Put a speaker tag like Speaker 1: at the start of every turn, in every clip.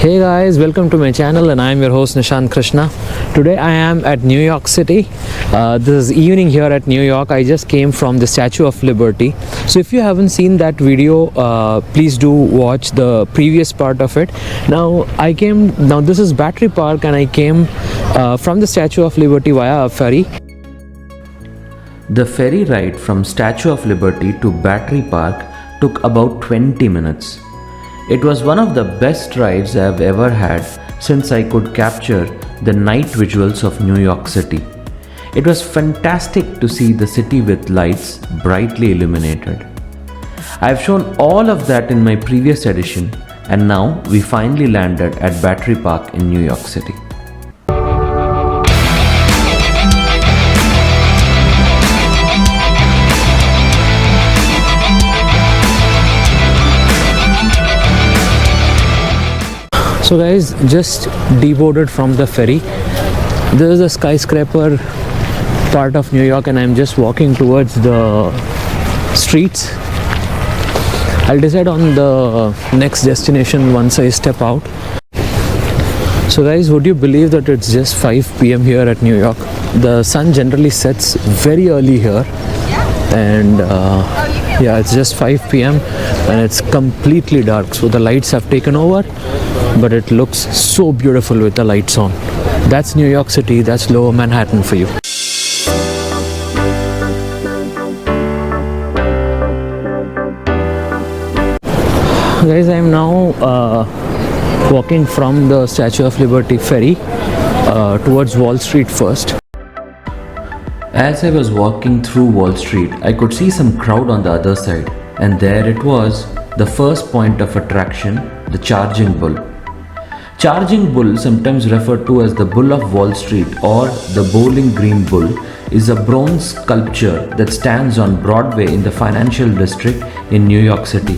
Speaker 1: Hey guys, welcome to my channel and I am your host Nishand Krishna. Today I am at New York City. This is evening here at New York. I just came from the Statue of Liberty. So if you haven't seen that video, please do watch the previous part of it. Now this is Battery Park and I came from the Statue of Liberty via a ferry.
Speaker 2: The ferry ride from Statue of Liberty to Battery Park took about 20 minutes. It was one of the best rides I have ever had since I could capture the night visuals of New York City. It was fantastic to see the city with lights brightly illuminated. I have shown all of that in my previous edition, and now we finally landed at Battery Park in New York City.
Speaker 1: So guys, just deboarded from the ferry. This is the skyscraper part of New York and I'm just walking towards the streets. I'll decide on the next destination once I step out. So guys, would you believe that it's just 5 p.m. here at New York? The sun generally sets very early here and yeah, it's just 5 p.m. and it's completely dark, so the lights have taken over, but it looks so beautiful with the lights on. That's New York City, that's Lower Manhattan for you. Guys, I am now walking from the Statue of Liberty ferry towards Wall Street first.
Speaker 2: As I was walking through Wall Street, I could see some crowd on the other side, and there it was, the first point of attraction, the Charging Bull. Charging Bull, sometimes referred to as the Bull of Wall Street or the Bowling Green Bull, is a bronze sculpture that stands on Broadway in the financial district in New York City.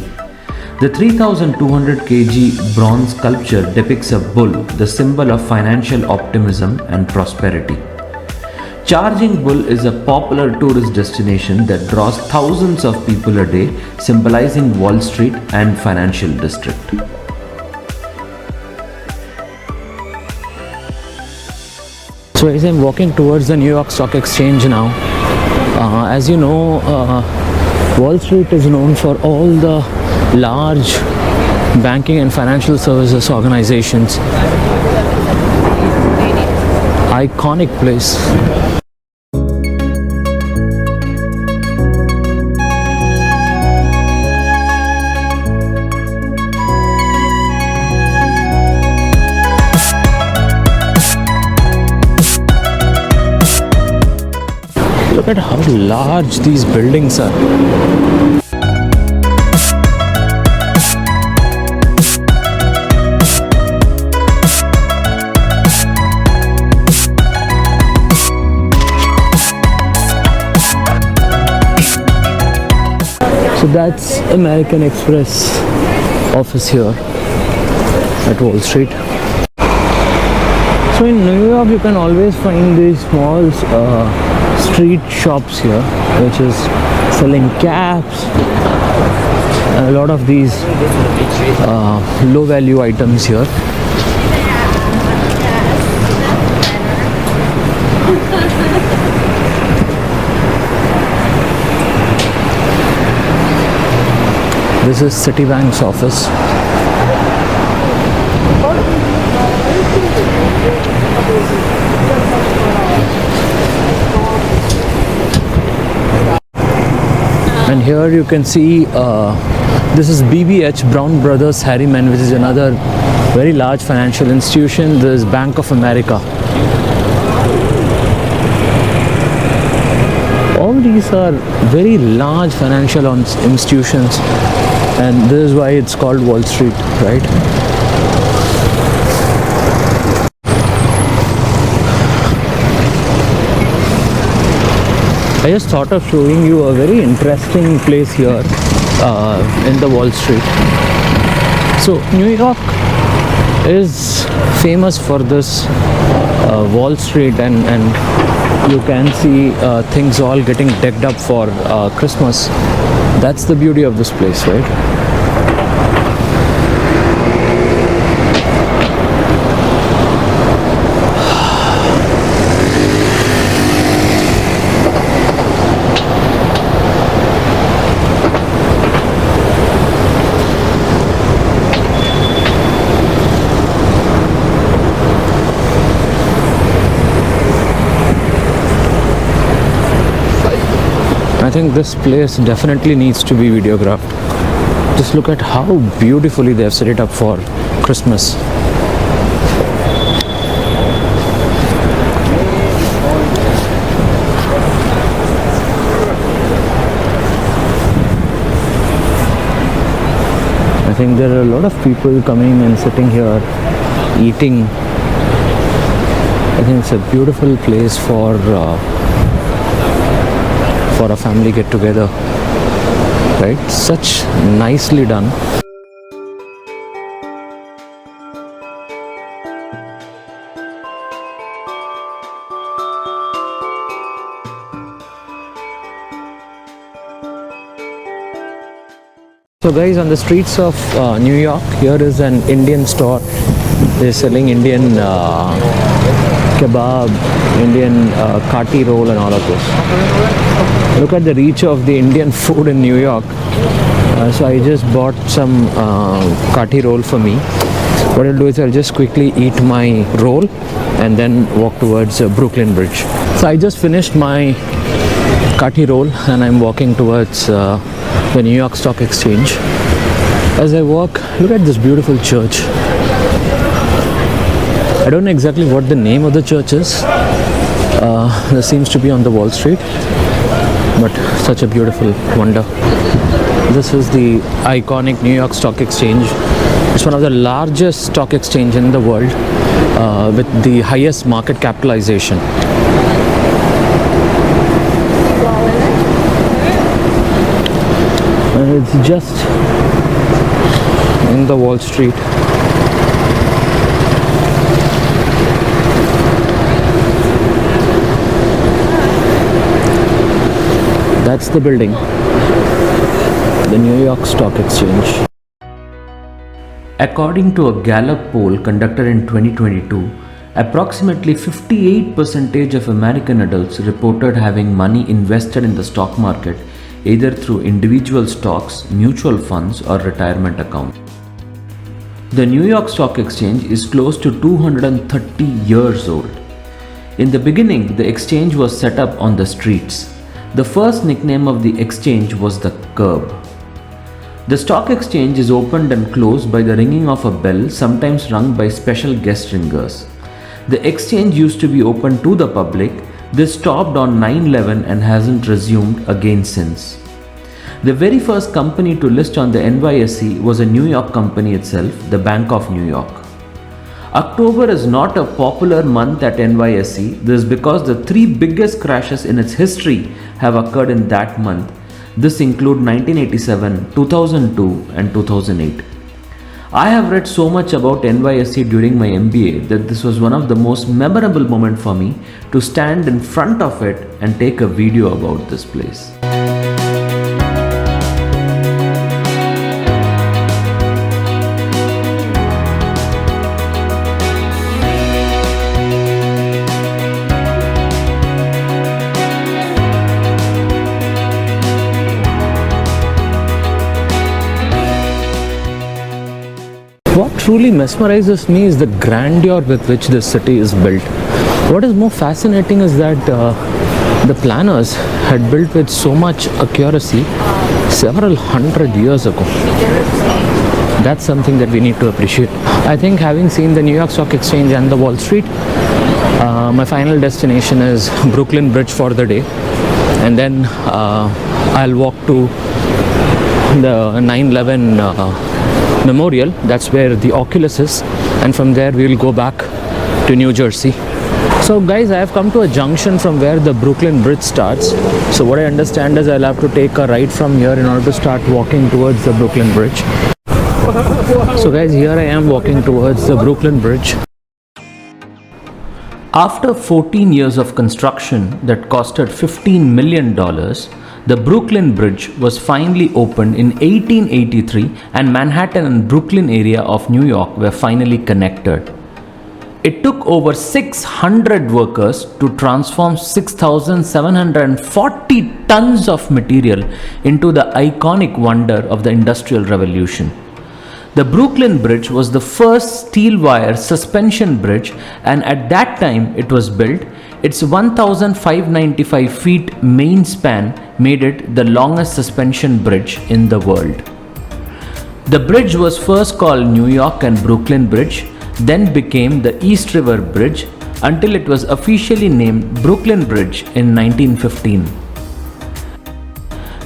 Speaker 2: The 3,200 kg bronze sculpture depicts a bull, the symbol of financial optimism and prosperity. Charging Bull is a popular tourist destination that draws thousands of people a day, symbolizing Wall Street and financial district.
Speaker 1: So as I'm walking towards the New York Stock Exchange now, as you know, Wall Street is known for all the large banking and financial services organizations. Iconic place. Look at how large these buildings are. So that's American Express office here at Wall Street. So in New York you can always find these small street shops here which is selling caps, a lot of these low value items here. This is Citibank's office. And here you can see this is BBH, Brown Brothers Harriman, which is another very large financial institution. This is Bank of America. All these are very large financial institutions, and this is why it's called Wall Street, right? I just thought of showing you a very interesting place here in the Wall Street. So New York is famous for this Wall Street, and you can see things all getting decked up for Christmas. That's the beauty of this place, right? think this place definitely needs to be videographed. Just look at how beautifully they have set it up for Christmas. I think there are a lot of people coming and sitting here, eating. I think it's a beautiful place for a family get together, right? Such nicely done. So guys, on the streets of New York, here is an Indian store. They're selling Indian kebab, Indian kati roll and all of this. Look at the reach of the Indian food in New York. So I just bought some kati roll for me. What I'll do is I'll just quickly eat my roll and then walk towards Brooklyn Bridge. So I just finished my kati roll and I'm walking towards the New York Stock Exchange. As I walk, look at this beautiful church. I don't know exactly what the name of the church is. There seems to be on the Wall Street, but such a beautiful wonder. This is the iconic New York Stock Exchange. It's one of the largest stock exchange in the world with the highest market capitalization. It's just in the Wall Street. That's the building, the New York Stock Exchange.
Speaker 2: According to a Gallup poll conducted in 2022, approximately 58% of American adults reported having money invested in the stock market, either through individual stocks, mutual funds, or retirement accounts. The New York Stock Exchange is close to 230 years old. In the beginning, the exchange was set up on the streets. The first nickname of the exchange was the Curb. The stock exchange is opened and closed by the ringing of a bell, sometimes rung by special guest ringers. The exchange used to be open to the public. This stopped on 9/11 and hasn't resumed again since. The very first company to list on the NYSE was a New York company itself, the Bank of New York. October is not a popular month at NYSE. This is because the three biggest crashes in its history have occurred in that month. This include 1987, 2002 and 2008. I have read so much about NYSE during my MBA that this was one of the most memorable moments for me to stand in front of it and take a video about this place.
Speaker 1: What truly mesmerizes me is the grandeur with which this city is built. What is more fascinating is that the planners had built with so much accuracy several hundred years ago. That's something that we need to appreciate. I think having seen the New York Stock Exchange and the Wall Street, my final destination is Brooklyn Bridge for the day, and then I'll walk to the 9/11 Memorial. That's where the Oculus is, and from there we will go back to New Jersey. So guys, I have come to a junction from where the Brooklyn Bridge starts. So what I understand is I'll have to take a right from here in order to start walking towards the Brooklyn Bridge. So guys, here I am walking towards the Brooklyn Bridge.
Speaker 2: After 14 years of construction that costed $15 million, the Brooklyn Bridge was finally opened in 1883 and Manhattan and Brooklyn area of New York were finally connected. It took over 600 workers to transform 6,740 tons of material into the iconic wonder of the Industrial Revolution. The Brooklyn Bridge was the first steel wire suspension bridge, and at that time it was built. Its 1,595 feet main span made it the longest suspension bridge in the world. The bridge was first called New York and Brooklyn Bridge, then became the East River Bridge until it was officially named Brooklyn Bridge in 1915.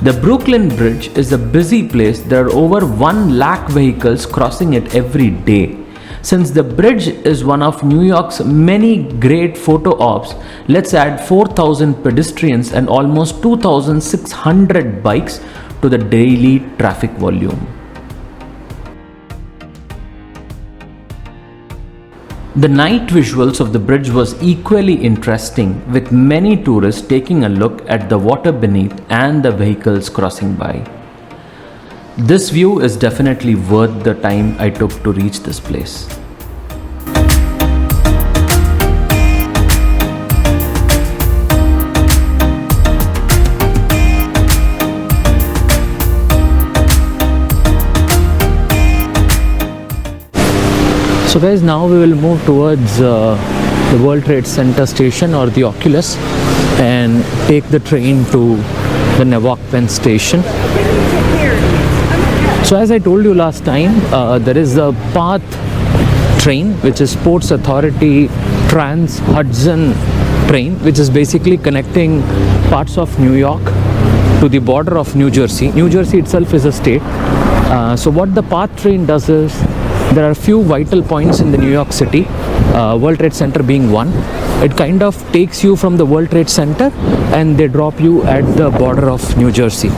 Speaker 2: The Brooklyn Bridge is a busy place. There are over 1 lakh vehicles crossing it every day. Since the bridge is one of New York's many great photo ops, let's add 4,000 pedestrians and almost 2,600 bikes to the daily traffic volume. The night visuals of the bridge was equally interesting, with many tourists taking a look at the water beneath and the vehicles crossing by. This view is definitely worth the time I took to reach this place.
Speaker 1: So guys, now we will move towards the World Trade Center station or the Oculus and take the train to the Newark Penn Station. So as I told you last time, there is a PATH train, which is Ports Authority Trans-Hudson train, which is basically connecting parts of New York to the border of New Jersey. New Jersey itself is a state. So what the PATH train does is, there are a few vital points in the New York City, World Trade Center being one. It kind of takes you from the World Trade Center and they drop you at the border of New Jersey.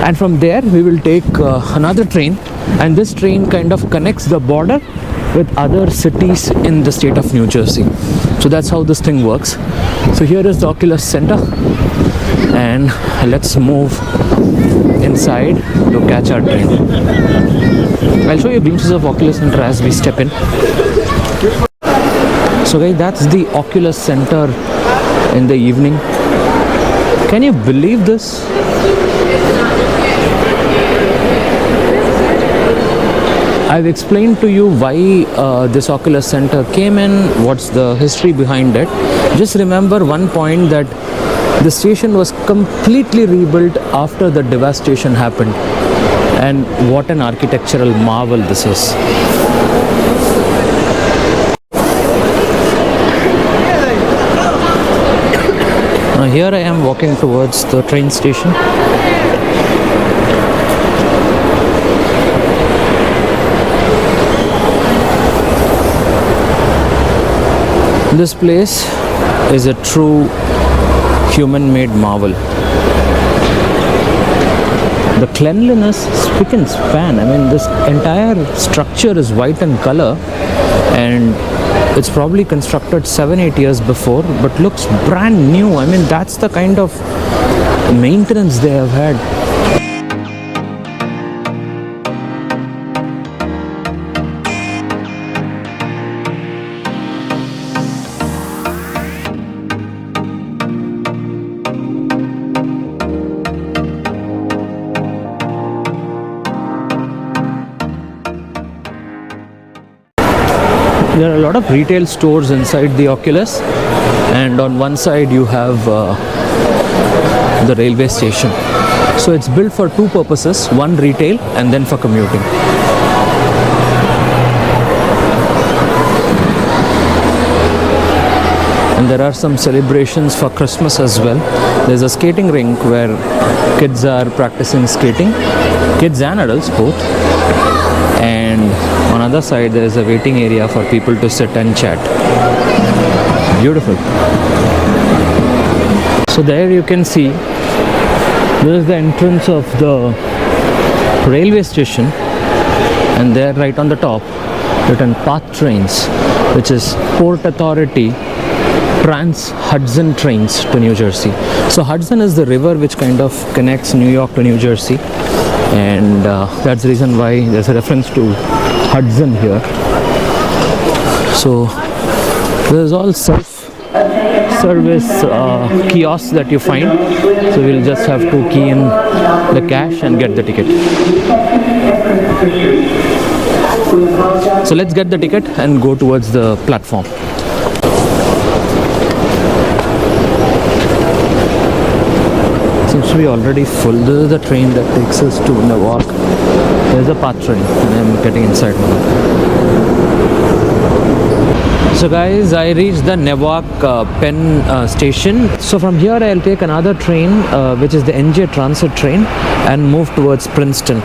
Speaker 1: And from there we will take another train, and this train kind of connects the border with other cities in the state of New Jersey. So that's how this thing works. So here is the Oculus Center, and let's move inside to catch our train. I'll show you glimpses of Oculus Center as we step in. So guys, that's the Oculus Center in the evening. Can you believe this? I've explained to you why this Oculus Center came in, what's the history behind it. Just remember one point, that the station was completely rebuilt after the devastation happened. And what an architectural marvel this is. Now here I am walking towards the train station. This place is a true human-made marvel. The cleanliness, spick and span. I mean, this entire structure is white in color, and it's probably constructed 7-8 years before, but looks brand new. I mean, that's the kind of maintenance they have had. There are a lot of retail stores inside the Oculus, and on one side you have the railway station. So it's built for two purposes, one retail and then for commuting. And there are some celebrations for Christmas as well. There's a skating rink where kids are practicing skating, kids and adults both. And on the other side there is a waiting area for people to sit and chat. Beautiful. So there you can see, this is the entrance of the railway station, and there right on the top written PATH trains, which is Port Authority Trans-Hudson trains to New Jersey. So Hudson is the river which kind of connects New York to New Jersey, and that's the reason why there's a reference to Hudson here. So there's all self-service kiosks that you find. So we'll just have to key in the cash and get the ticket. So let's get the ticket and go towards the platform. to be already full. This is the train that takes us to Newark. There's a path train and I'm getting inside now. So guys, I reached the Newark Penn Station. So from here I'll take another train which is the NJ Transit train and move towards Princeton.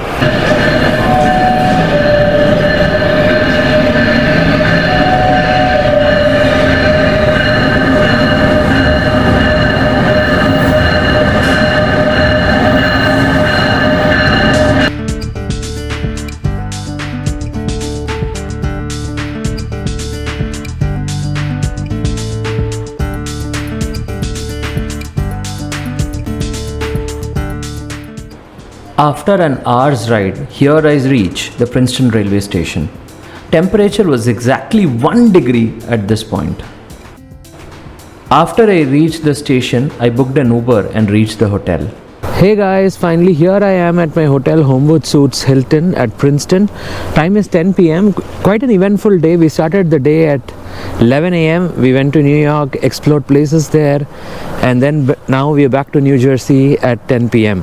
Speaker 1: After an hour's ride, here I reach the Princeton railway station. Temperature was exactly 1 degree at this point. After I reached the station, I booked an Uber and reached the hotel. Hey guys, finally here I am at my hotel Homewood Suites Hilton at Princeton. Time is 10 p.m. Quite an eventful day. We started the day at 11 a.m. We went to New York, explored places there, and then now we are back to New Jersey at 10 p.m.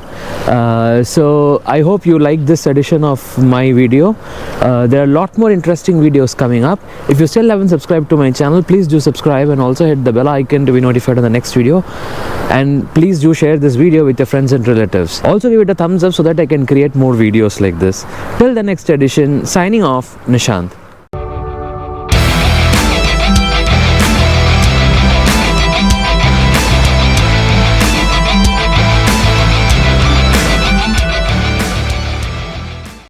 Speaker 1: So I hope you like this edition of my video. There are a lot more interesting videos coming up. If you still haven't subscribed to my channel, please do subscribe and also hit the bell icon to be notified on the next video. And please do share this video with your friends and relatives. Also give it a thumbs up so that I can create more videos like this. Till the next edition, signing off, Nishand.